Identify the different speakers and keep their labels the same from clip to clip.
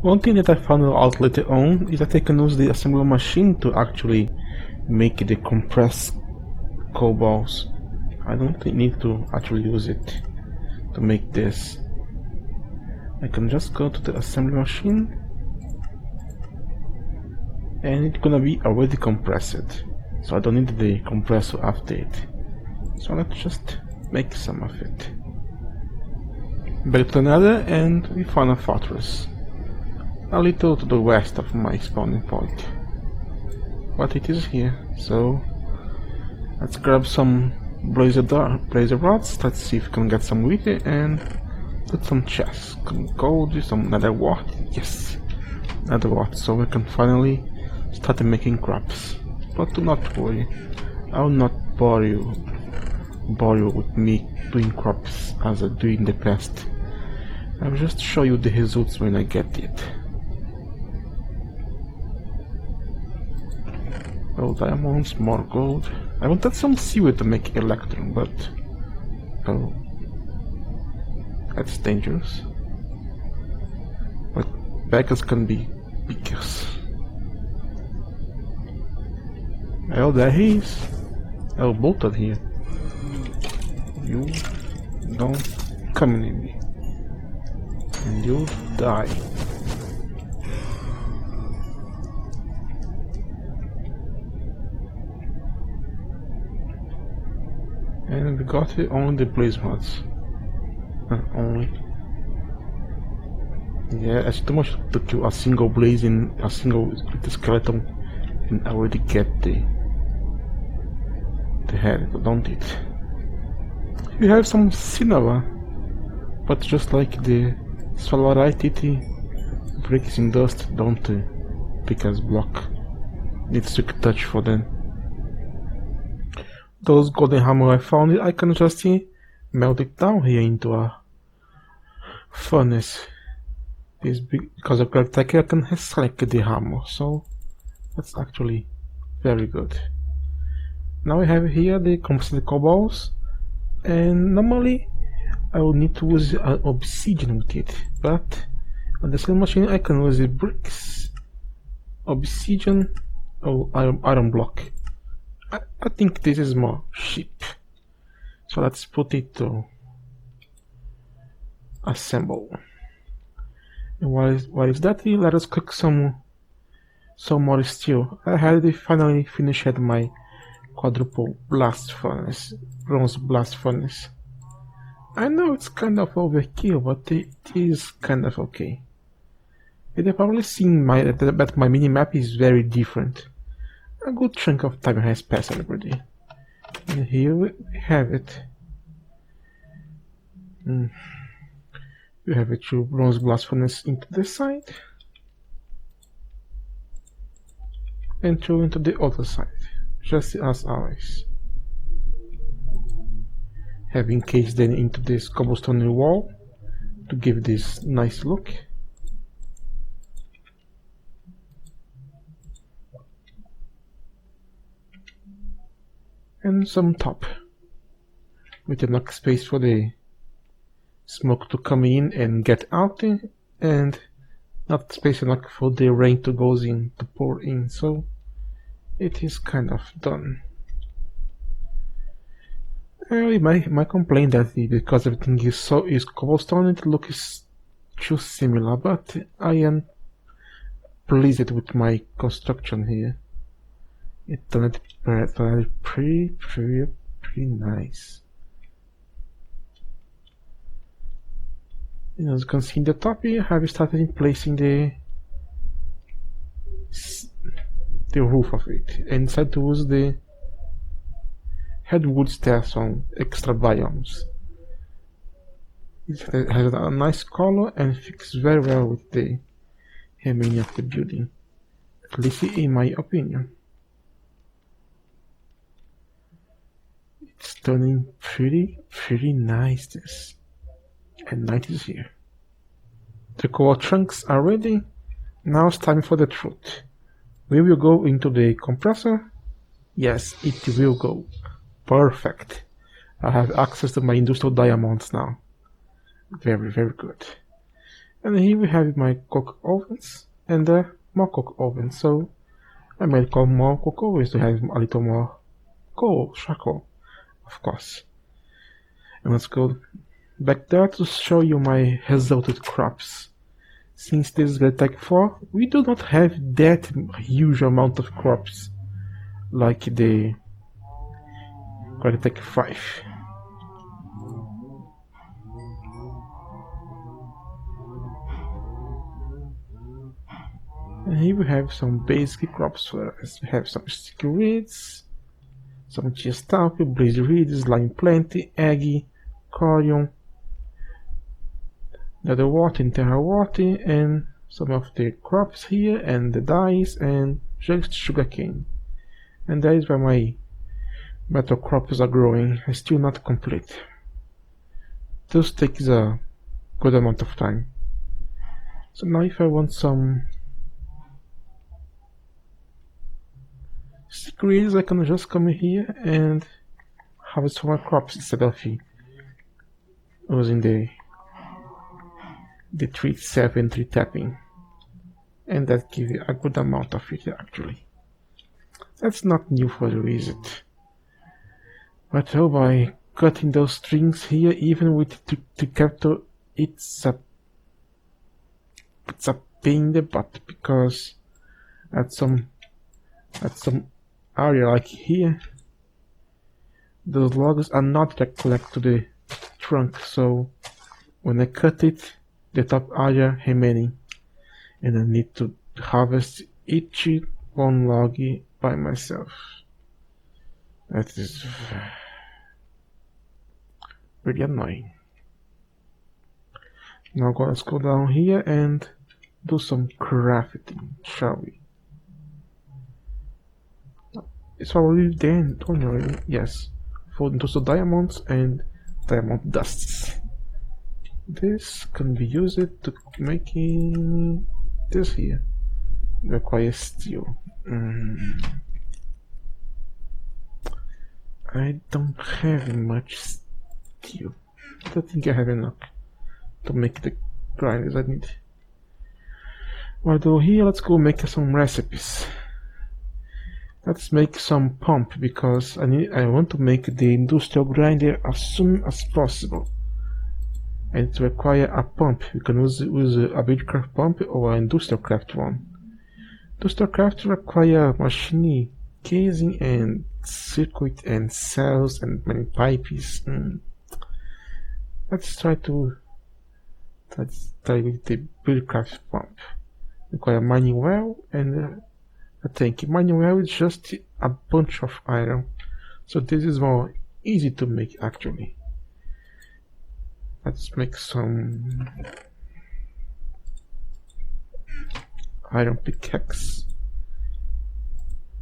Speaker 1: One thing that I found out later on is that I can use the assembler machine to actually make the compressed cobalts. I don't need to actually use it to make this. I can just go to the assembly machine and it's gonna be already compressed, so I don't need the compressor after it. So let's just make some of it. Back to another, and we found a fortress a little to the west of my spawning point, but it is here. So let's grab some blazer rods. Let's see if we can get some with it and put some chests, some gold, some nether wart. Yes, nether wart, so we can finally start making crops. But do not worry, I will not bore you with me doing crops as I do in the past. I will just show you the results when I get it. Oh, diamonds, more gold. I wanted some seaweed to make electrum, but oh, that's dangerous. But beggars can be pickers. Oh, there he is. Oh, bolted here. You don't come near me, and you'll die. And we got it on the blaze mods. Only. Yeah, it's too much to kill a single blaze in a single skeleton and already get the head, don't it? We have some cinema, but just like the Svalorite, it breaks in dust, don't pick as block. Needs to touch for them. Those golden hammer I found, I can just melt it down here into a furnace. Because of Great Tech, I can select the hammer, so that's actually very good. Now we have here the compressed cobalts, and normally I will need to use obsidian with it, but on the same machine I can use the bricks, obsidian, or iron block. I think this is more cheap, so let's put it to assemble. And while is that, let us cook some more steel. I had finally finished my quadruple blast furnace, bronze blast furnace. I know it's kind of overkill, but it is kind of okay. You've probably seen that my minimap is very different. A good chunk of time has passed already. And here we have it. We have a two bronze blast furnace into the side, and two into the other side, just as always. Have encased them into this cobblestone wall to give this nice look. And some top, with enough space for the smoke to come in and get out, and not space enough for the rain to go in to pour in, so it is kind of done. You might complain that because everything is cobblestone, it looks too similar, but I am pleased with my construction here. It turned pretty nice. As you can see in the top here, I have started placing the roof of it, and decided to use the hardwood stairs on extra biomes. It has a nice color and fits very well with the remaining of the building, at least in my opinion. It's turning pretty nice, this. And night is here. The core chunks are ready. Now it's time for the truth. Will you go into the compressor? Yes, it will go. Perfect. I have access to my industrial diamonds now. Very good. And here we have my coke ovens and more coke ovens. So I might call more coke ovens to have a little more coal, charcoal, of course. And let's go back there to show you my resulted crops. Since this is Tech 4, we do not have that huge amount of crops like the Tech 5. And here we have some basic crops for us. We have some sticky reeds, some chia stalk, blaze reeds, lime plenty, eggy, corium, nether water and terra water, and some of the crops here, and the dyes, and just sugarcane. And that is where my metal crops are growing. It's still not complete. This takes a good amount of time. So now if I want some secrets, I can just come here and harvest more crops instead of using the 3 tapping, and that gives you a good amount of it actually. That's not new for you, is it? But oh, by cutting those strings here, even with the capital, it's a pain in the butt, because at some area like here, those logs are not connected to the trunk, so when I cut it, the top area remaining, and I need to harvest each one log by myself. That is really annoying. Now let's go down here and do some crafting, shall we? It's already done, don't you? Yes. For those diamonds and diamond dusts. This can be used to making this here. Requires steel. I don't have much steel. I don't think I have enough to make the grinders I need. Although here, let's go make some recipes. Let's make some pump, because I want to make the industrial grinder as soon as possible. And it requires a pump. You can use a buildcraft pump or an industrial craft one. Industrial craft require machine, casing, and circuit, and cells, and many pipes. Let's try with the buildcraft pump. Require mining well and a tank. Mining well is just a bunch of iron, so this is more easy to make actually. Let's make some iron pickaxe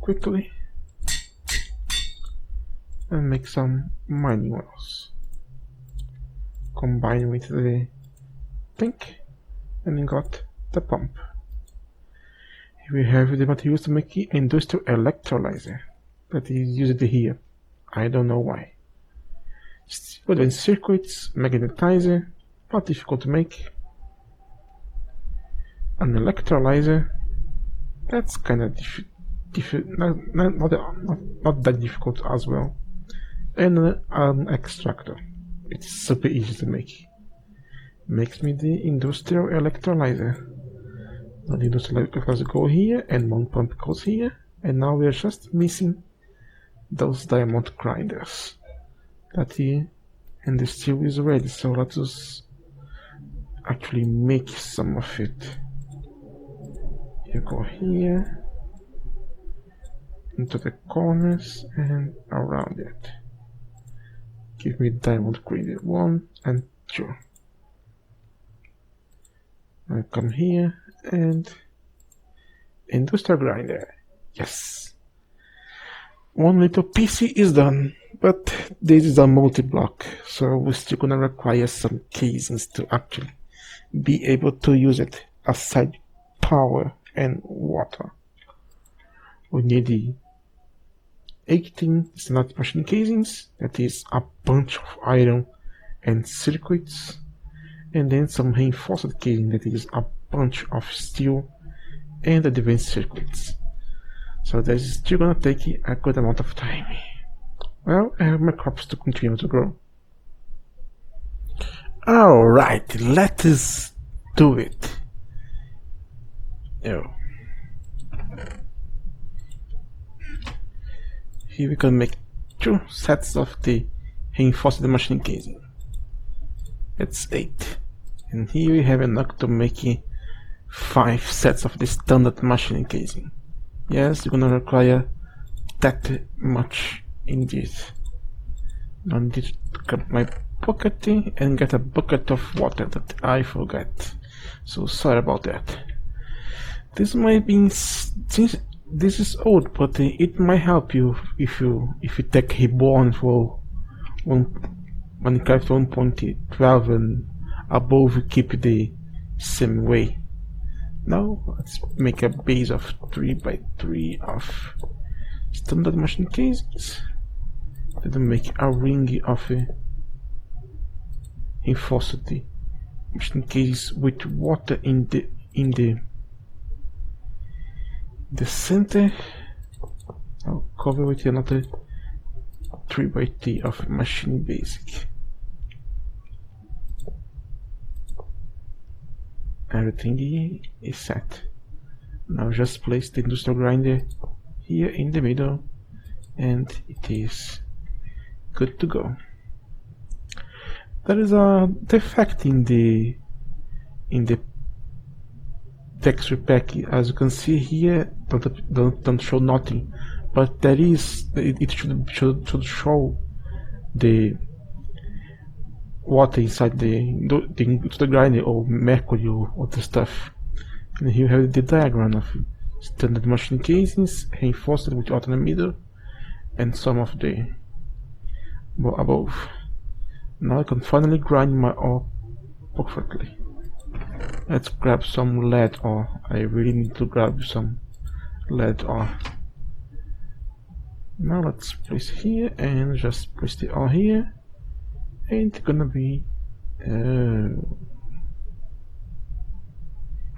Speaker 1: quickly and make some mining wells. Combine with the tank and got the pump. Here we have the materials to make industrial electrolyzer that is used here. I don't know why. But in circuits, magnetizer, not difficult to make. An electrolyzer, that's kind of not that difficult as well. And an extractor, it's super easy to make. Makes me the industrial electrolyzer. Now the industrial electrolyzer go here, and one pump goes here, and now we are just missing those diamond grinders. And the steel is ready, so let us actually make some of it. You go here, into the corners and around it. Give me diamond grinder 1 and 2. I come here and industrial grinder. Yes. One little PC is done, but this is a multi-block, so we're still gonna require some casings to actually be able to use it aside power and water. We need the 18 slot machine casings, that is a bunch of iron and circuits, and then some reinforced casing that is a bunch of steel and advanced circuits. So that is still gonna take a good amount of time. Well, I have my crops to continue to grow. Alright, let us do it. Oh. Here we can make 2 sets of the reinforced machine casing. That's 8. And here we have enough to make 5 sets of the standard machine casing. Yes, you're gonna require that much indeed. Now I need to grab my bucket and get a bucket of water that I forgot. So sorry about that. This might be, since this is old, but it might help you if you take Reborn for Minecraft 1.12 and above, keep the same way. Now let's make a base of 3x3 of standard machine casings. Then make a ring of reinforced machine cases with water in the center. I'll cover with another 3x3 of machine basic. Everything is set. Now just place the industrial grinder here in the middle and it is good to go. There is a defect in the texture pack, as you can see here. Don't show nothing, but there is, it should show the water inside the grinder or mercury or other stuff. And here you have the diagram of standard machine casings reinforced with water in the middle and some of the above. Now I can finally grind my ore perfectly. Let's grab some lead ore. I really need to grab some lead ore. Now let's place here and just place the ore here. And it's gonna be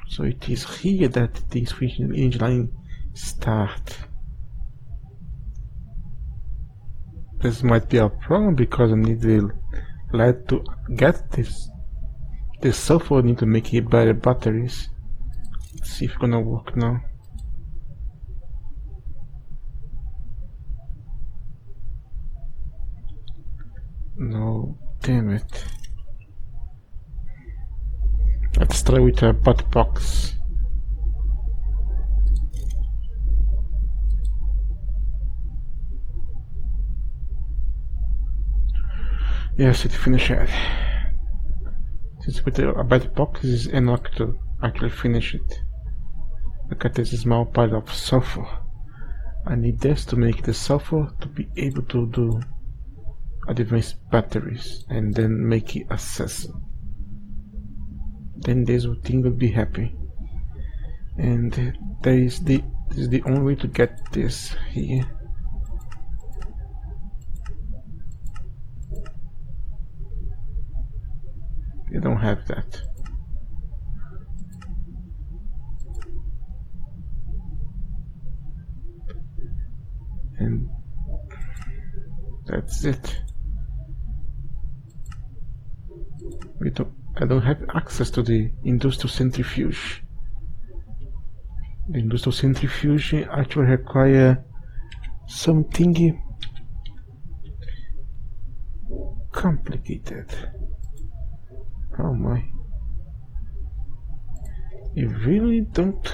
Speaker 1: so it is here that the switching engine line start. This might be a problem because I need the lead to get this sulfur. I need to make it better batteries. Let's see if it's gonna work now. No, damn it. Let's try with a butt box. Yes, it finished it. Since with a butt box is enough to actually finish it. Look at this small pile of sulfur. I need this to make the sulfur to be able to do advanced batteries and then make it accessible. Then this thing will be happy. And this is the only way to get this here. They don't have that. And that's it. I don't have access to the industrial centrifuge. The industrial centrifuge actually require something complicated. Oh my! You really don't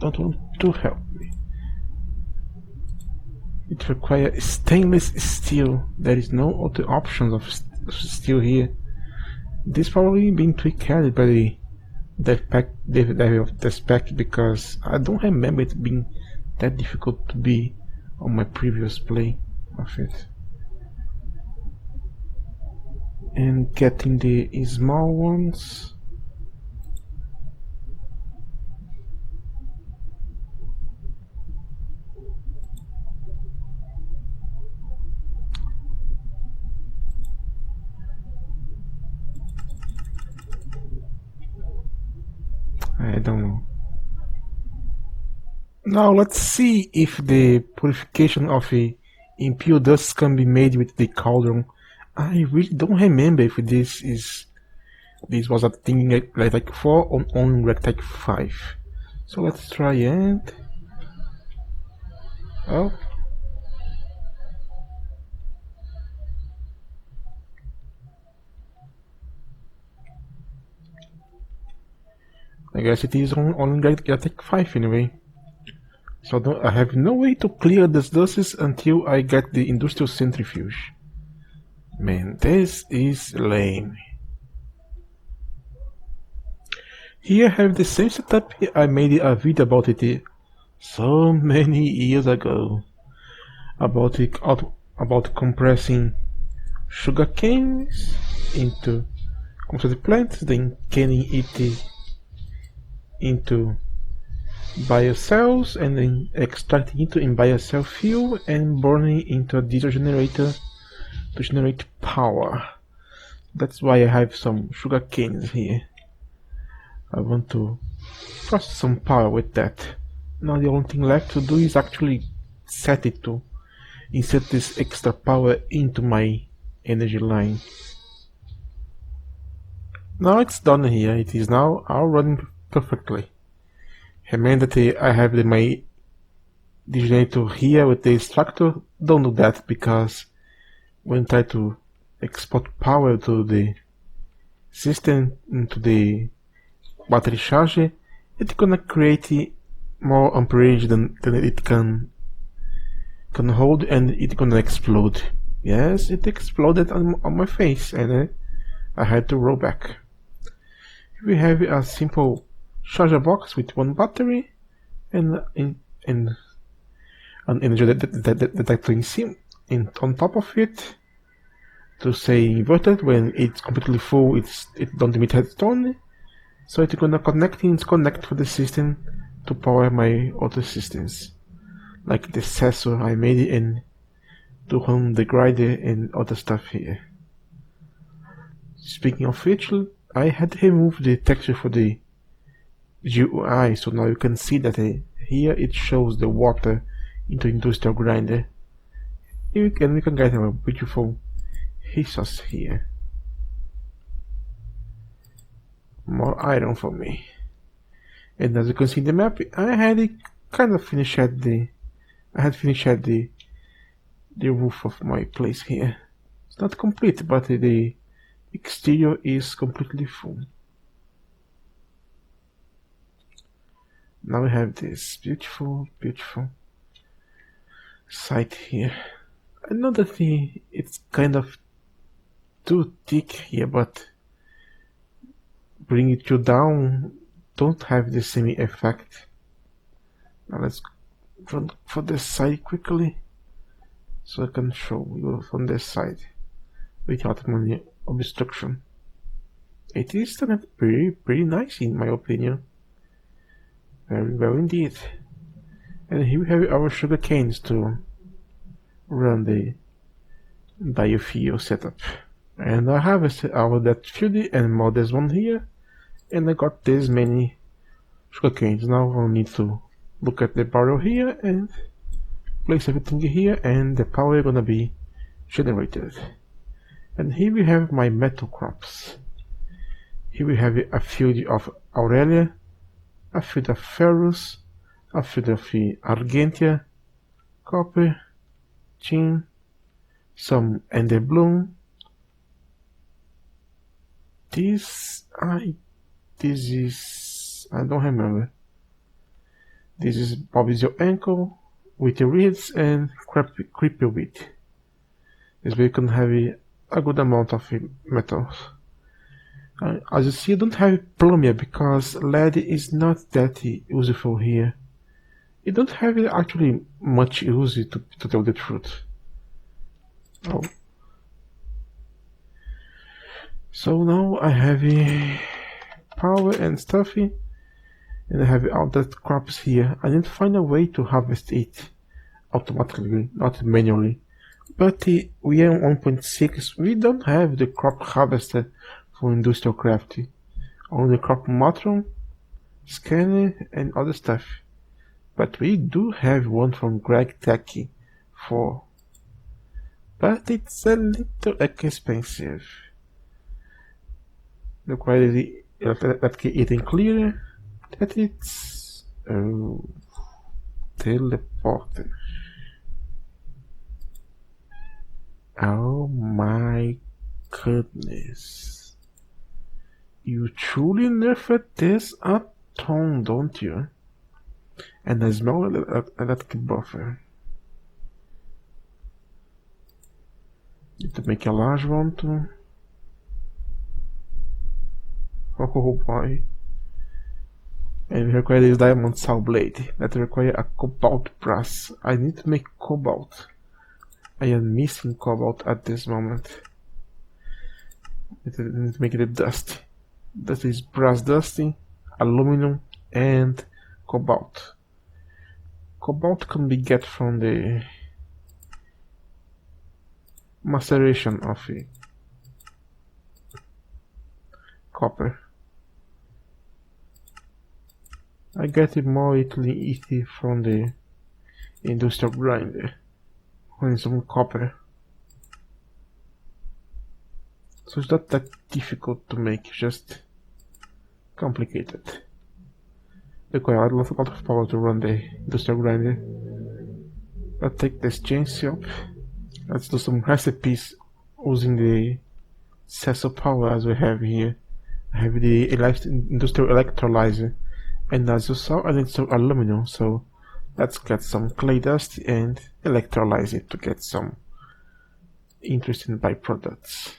Speaker 1: want to help me. It requires stainless steel. There is no other options of steel here. This probably been tweaked by the dev of the spec, because I don't remember it being that difficult to be on my previous play of it. And getting the small ones. I don't know. Now let's see if the purification of impure dust can be made with the cauldron. I really don't remember if this was a thing like 4 on Rectech 5. So let's try and oh, I guess it is on Rectech 5 anyway. So I have no way to clear this dust until I get the industrial centrifuge. Man, this is lame. Here I have the same setup I made a video about it so many years ago. About compressing sugar canes into concentrated plants, then canning it into biocells, and then extracting it in biocell fuel and burning into a diesel generator to generate power. That's why I have some sugar canes here. I want to process some power with that. Now the only thing left to do is actually set it to insert this extra power into my energy line. Now it's done here. It is now all running perfectly. Remember that I have my generator here with the extractor. Don't do that, because when I try to export power to the system into the battery charge, it's gonna create more amperage than it can hold, and it's gonna explode. Yes, it exploded on my face, and I had to roll back. We have a simple charger box with one battery and an energy detector on top of it to say inverted. When it's completely full, it don't emit redstone, so it's gonna connect to the system to power my other systems, like the sensor I made and to run the grinder and other stuff here. Speaking of which, I had removed the texture for the GUI, so now you can see that here it shows the water into industrial grinder. We can get a beautiful resource here. More iron for me. And as you can see in the map, I had kind of finished the roof of my place here. It's not complete, but the exterior is completely full. Now we have this beautiful site here. I know that it's kind of too thick here, but bring it you down don't have the same effect. Now let's run for this side quickly, so I can show you from this side without any obstruction. It is pretty nice in my opinion. Very well indeed. And here we have our sugar canes to run the biofuel setup. And I harvested our that field and more this one here, and I got this many sugar canes. Now I'll need to look at the barrel here and place everything here, and the power is gonna be generated. And here we have my metal crops. Here we have a field of Aurelia, a field of ferrous, a field of argentia, copper, tin, some ender bloom. This is, I don't remember. This is Bob's Your Ankle with the reeds and creepy wheat. This way you can have a good amount of metals. As you see, I don't have plumia because lead is not that useful here. It don't have actually much use to tell the truth. Oh. So now I have power and stuff, and I have all that crops here. I need to find a way to harvest it automatically, not manually. But we are on 1.6, we don't have the crop harvester for industrial crafting. Only crop matron scanner and other stuff. But we do have one from Greg Techie 4. But it's a little expensive. The quality that eating clear that it's teleporter. Oh my goodness. You truly nerfed this a ton, don't you? And a small electric buffer. Need to make a large one too. Oh boy. And we require this diamond saw blade that require a cobalt brass. I need to make cobalt. I am missing cobalt at this moment. I need to make it dusty. That is brass dusty, aluminum, and cobalt. Cobalt can be get from the maceration of it. Copper. I get it more easily from the industrial grinder when some copper. So it's not that difficult to make, just complicated. Require a lot of power to run the industrial grinder. Let's take this chainsaw up. Let's do some recipes using the sensor power as we have here. I have the industrial electrolyzer, and as you saw, I need some aluminum, so let's get some clay dust and electrolyze it to get some interesting byproducts.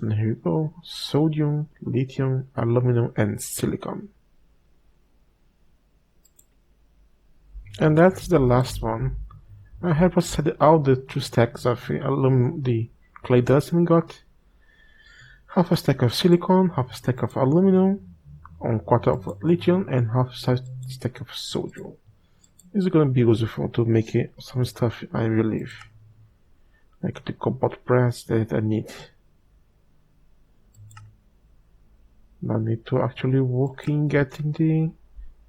Speaker 1: And here we go, sodium, lithium, aluminum, and silicon. And that's the last one. I have processed all the 2 stacks of the clay dust and got half a stack of silicon, half a stack of aluminum, 1/4 of lithium, and half a stack of sodium. This is gonna be useful to make some stuff, I believe. Like the cobalt brass that I need. I need to actually work in getting the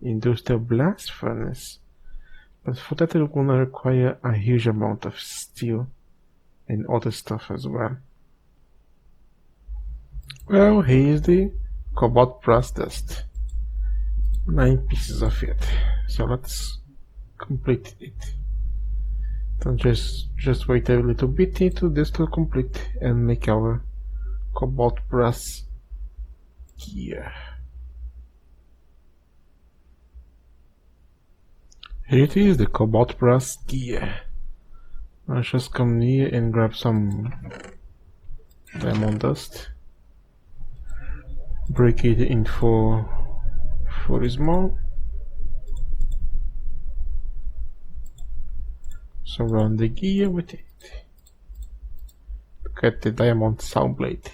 Speaker 1: industrial blast furnace. But for that it's gonna require a huge amount of steel and other stuff as well. Well, here's the cobalt brass dust. 9 pieces of it. So let's complete it. Then just wait a little bit into this to complete and make our cobalt brass gear. Here it is, the cobalt brass gear. I'll just come here and grab some diamond dust. Break it in four small. Surround the gear with it. Get the diamond saw blade.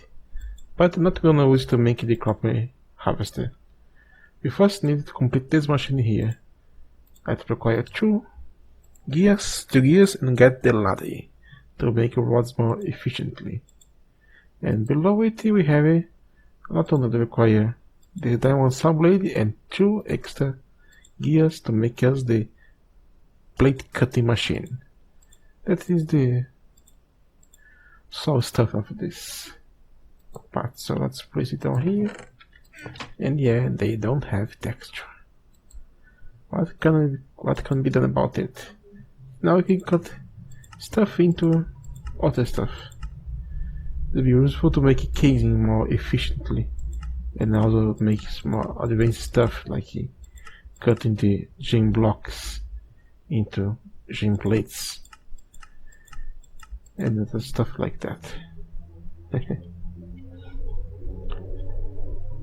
Speaker 1: But I'm not gonna use it to make the copper harvester. We first need to complete this machine here. That require 2 gears, and get the ladder to make rods more efficiently. And below it we have not only require the diamond saw blade and 2 extra gears to make us the plate cutting machine. That is the saw stuff of this part. So let's place it on here. And yeah, they don't have texture. What can be done about it? Now we can cut stuff into other stuff. It'll be useful to make casing more efficiently, and also make more advanced stuff like cutting the gem blocks into gem plates and other stuff like that.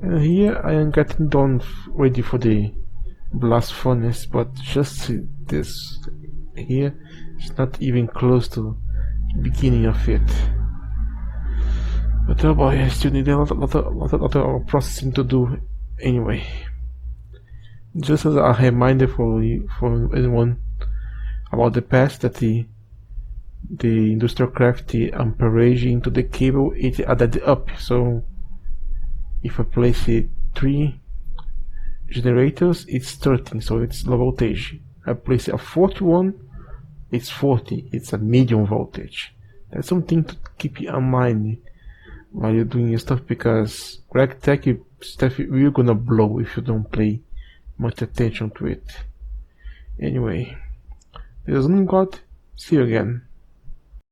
Speaker 1: And here I am getting done ready for the blast furnace, but just this here is not even close to the beginning of it. But oh boy, I still need a lot of processing to do anyway. Just as a reminder for anyone about the past, that the industrial craft amperage into the cable, it added up. So if I place it 3 generators, it's 13, so it's low voltage. I place a 41, it's 40, it's a medium voltage. That's something to keep in mind while you're doing your stuff, because Greg Tech stuff will gonna blow if you don't pay much attention to it. Anyway, this is God. See you again.